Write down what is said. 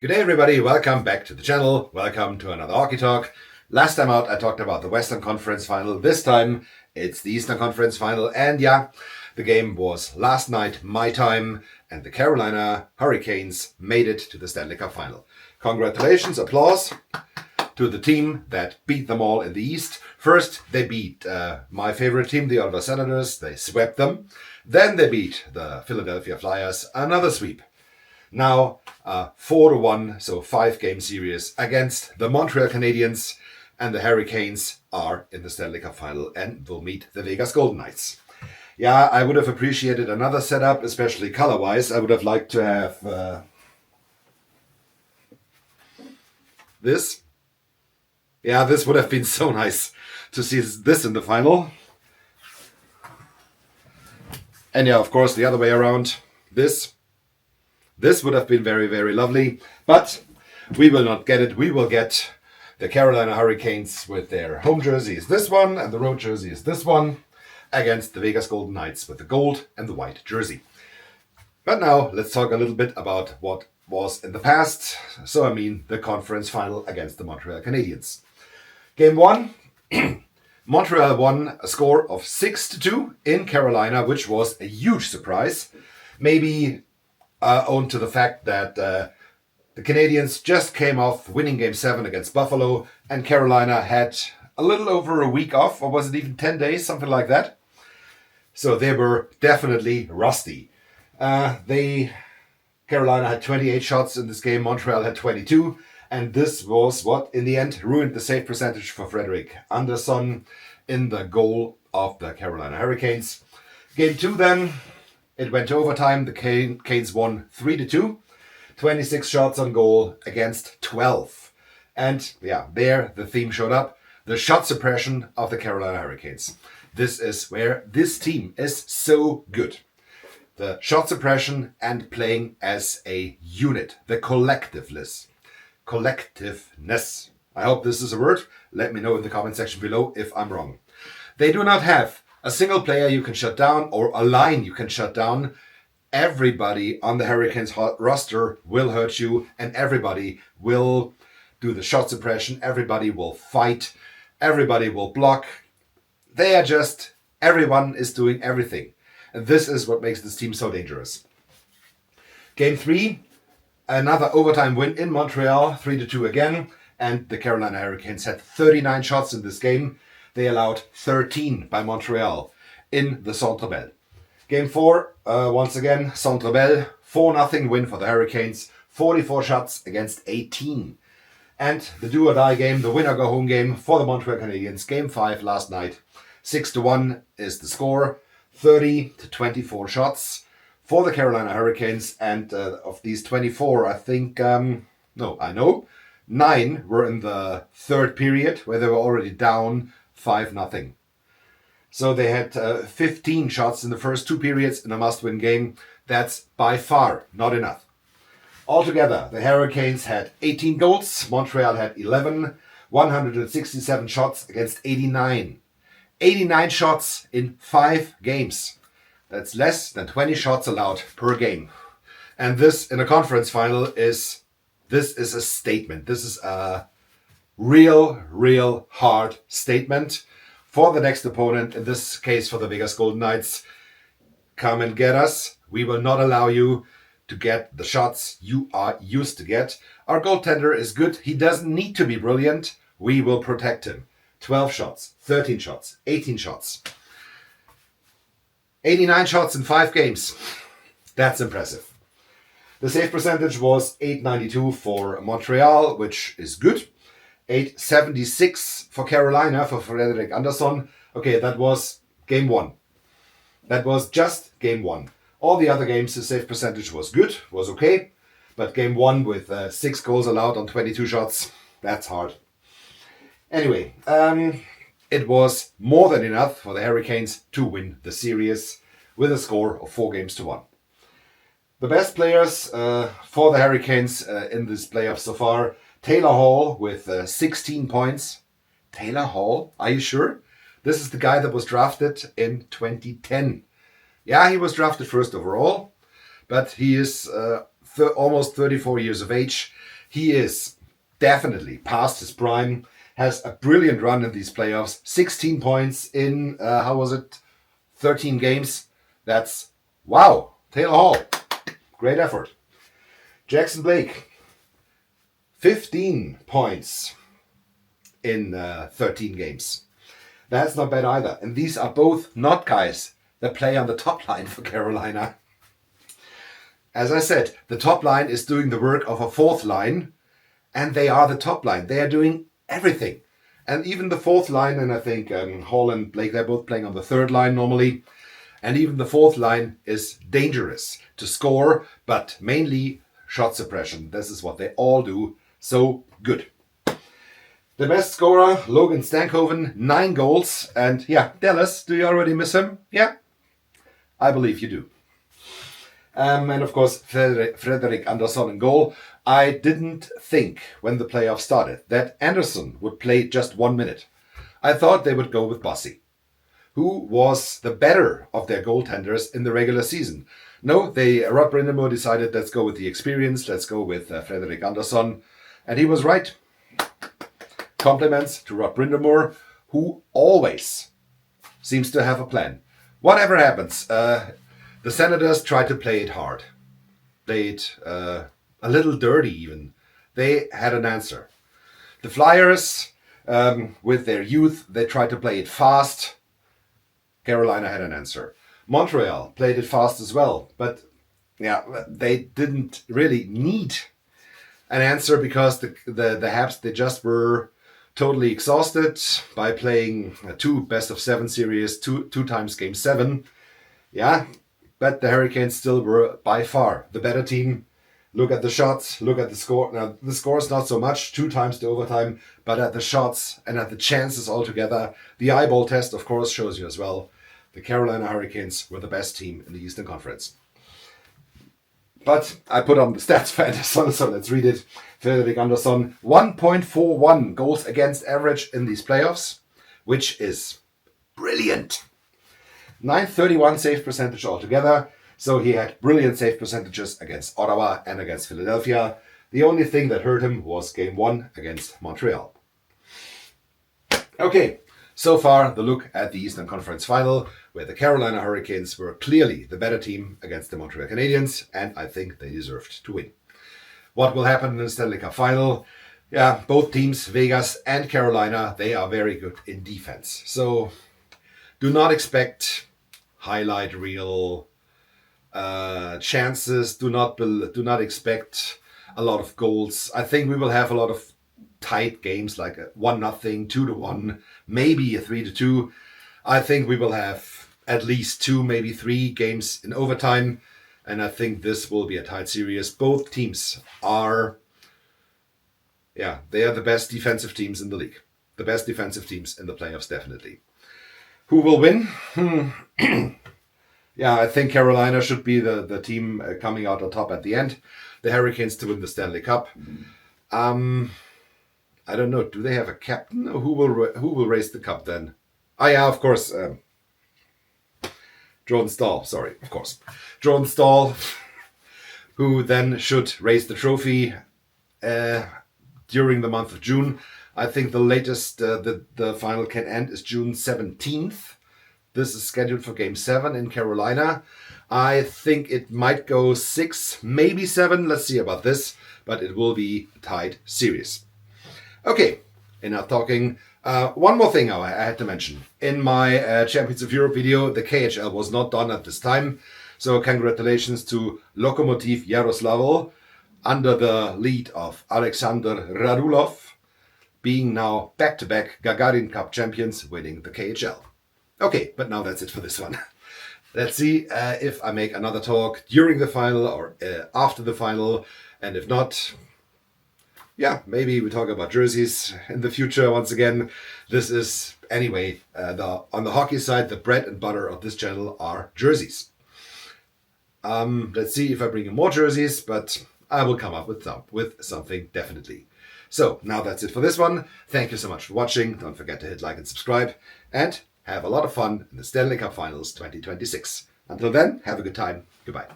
Good day, everybody. Welcome back to the channel. Welcome to another Hockey Talk. Last time out, I talked about the Western Conference Final. This time, it's the Eastern Conference Final. And yeah, the game was last night, my time, and the Carolina Hurricanes made it to the Stanley Cup Final. Congratulations, applause to the team that beat them all in the East. First, they beat my favorite team, the Ottawa Senators. They swept them. Then they beat the Philadelphia Flyers, another sweep. Now 4-1, so 5-game series against the Montreal Canadiens, and the Hurricanes are in the Stanley Cup Final and will meet the Vegas Golden Knights. Yeah, I would have appreciated another setup, especially color-wise. I would have liked to have this. Yeah, this would have been so nice to see this in the final. And yeah, of course, the other way around, this would have been very, very lovely, but we will not get it. We will get the Carolina Hurricanes with their home jersey is this one, and the road jersey is this one, against the Vegas Golden Knights with the gold and the white jersey. But now, let's talk a little bit about what was in the past. So, I mean, the conference final against the Montreal Canadiens. Game 1, Montreal won a score of 6-2 in Carolina, which was a huge surprise. Maybe owing to the fact that the Canadiens just came off winning Game 7 against Buffalo, and Carolina had a little over a week off, or was it even 10 days, something like that. So they were definitely rusty. Carolina had 28 shots in this game, Montreal had 22, and this was what, in the end, ruined the save percentage for Frederik Anderson in the goal of the Carolina Hurricanes. Game 2 then, it went to overtime. The Canes won 3-2. 26 shots on goal against 12. And yeah, there the theme showed up. The shot suppression of the Carolina Hurricanes. This is where this team is so good. The shot suppression and playing as a unit. The collectiveness. I hope this is a word. Let me know in the comment section below if I'm wrong. They do not have a single player you can shut down or a line you can shut down. Everybody on the Hurricanes roster will hurt you, and everybody will do the shot suppression. Everybody will fight. Everybody will block. Everyone is doing everything. And this is what makes this team so dangerous. Game 3, another overtime win in Montreal, 3-2 again. And the Carolina Hurricanes had 39 shots in this game. They allowed 13 by Montreal in the Centre Bell. Game 4, once again, Centre Bell, 4-0 win for the Hurricanes, 44 shots against 18. And the do-or-die game, the winner-go-home game for the Montreal Canadiens, Game 5 last night, 6-1 is the score, 30-24 shots for the Carolina Hurricanes. And of these 24, I think, 9 were in the third period, where they were already down 5-0. So they had 15 shots in the first 2 periods in a must-win game. That's by far not enough. Altogether, the Hurricanes had 18 goals. Montreal had 11. 167 shots against 89. 89 shots in 5 games. That's less than 20 shots allowed per game. And this, in a conference final, is a statement. This is a real hard statement for the next opponent, in this case for the Vegas Golden Knights. Come and get us. We will not allow you to get the shots you are used to get. Our goaltender is good. He doesn't need to be brilliant. We will protect him. 12 shots, 13 shots, 18 shots. 89 shots in 5 games. That's impressive. The save percentage was .892 for Montreal, which is good. .876 for Carolina, for Frederik Anderson. Okay, that was game 1. That was just game 1. All the other games, the save percentage was good, was okay. But game 1 with 6 goals allowed on 22 shots, that's hard. Anyway, it was more than enough for the Hurricanes to win the series with a score of 4-1. The best players for the Hurricanes in this playoff so far, Taylor Hall with 16 points. Taylor Hall? Are you sure? This is the guy that was drafted in 2010. Yeah, he was drafted first overall, but he is almost 34 years of age. He is definitely past his prime, has a brilliant run in these playoffs. 16 points in, 13 games. That's, wow. Taylor Hall, great effort. Jackson Blake, 15 points in 13 games. That's not bad either. And these are both not guys that play on the top line for Carolina. As I said, the top line is doing the work of a fourth line, and they are the top line. They are doing everything. And even the fourth line, and I think Hall and Blake, they're both playing on the third line normally. And even the fourth line is dangerous to score, but mainly shot suppression. This is what they all do. So good. The best scorer, Logan Stankoven, 9 goals. And yeah, Dallas, do you already miss him? Yeah, I believe you do. And of course, Frederick Anderson in goal. I didn't think when the playoffs started that Anderson would play just 1 minute. I thought they would go with Bossy, who was the better of their goaltenders in the regular season. No, Rod Brind'Amour decided, let's go with the experience, let's go with Frederick Anderson. And he was right. Compliments to Rod Brind'Amour, who always seems to have a plan. Whatever happens, the Senators tried to play it hard. Played a little dirty even. They had an answer. The Flyers, with their youth, they tried to play it fast. Carolina had an answer. Montreal played it fast as well. But yeah, they didn't really need an answer because the Habs, they just were totally exhausted by playing 2 best-of-7 series, two times Game 7. Yeah, but the Hurricanes still were by far the better team. Look at the shots, look at the score. Now, the score is not so much, 2 times the overtime, but at the shots and at the chances altogether. The eyeball test, of course, shows you as well. The Carolina Hurricanes were the best team in the Eastern Conference. But I put on the stats for Anderson, so let's read it. Frederick Anderson, 1.41 goals against average in these playoffs, which is brilliant. 931 save percentage altogether. So he had brilliant save percentages against Ottawa and against Philadelphia. The only thing that hurt him was Game 1 against Montreal. Okay, so far the look at the Eastern Conference Final, where the Carolina Hurricanes were clearly the better team against the Montreal Canadiens, and I think they deserved to win. What will happen in the Stanley Cup Final? Yeah, both teams, Vegas and Carolina, they are very good in defense. So do not expect highlight reel chances. Do not expect a lot of goals. I think we will have a lot of tight games, like a 1-0, 2-1, maybe a 3-2. I think we will have at least 2, maybe 3 games in overtime, and I think this will be a tight series. Both teams are, they are the best defensive teams in the league. The best defensive teams in the playoffs, definitely. Who will win? I think Carolina should be the team coming out on top at the end. The Hurricanes to win the Stanley Cup. I don't know. Do they have a captain? Who will raise the cup then? Of course. Jordan Stahl. Sorry, of course. Jordan Stahl, who then should raise the trophy during the month of June. I think the latest the final can end is June 17th. This is scheduled for Game 7 in Carolina. I think it might go 6, maybe 7. Let's see about this. But it will be a tight series. Okay, enough talking. One more thing I had to mention. In my Champions of Europe video, the KHL was not done at this time. So congratulations to Lokomotiv Yaroslavl under the lead of Alexander Radulov, being now back-to-back Gagarin Cup champions, winning the KHL. Okay, but now that's it for this one. Let's see if I make another talk during the final or after the final. And if not, maybe we talk about jerseys in the future once again. This is, anyway, on the hockey side, the bread and butter of this channel are jerseys. Let's see if I bring in more jerseys, but I will come up with something definitely. So now that's it for this one. Thank you so much for watching. Don't forget to hit like and subscribe, and have a lot of fun in the Stanley Cup Finals 2026. Until then, have a good time. Goodbye.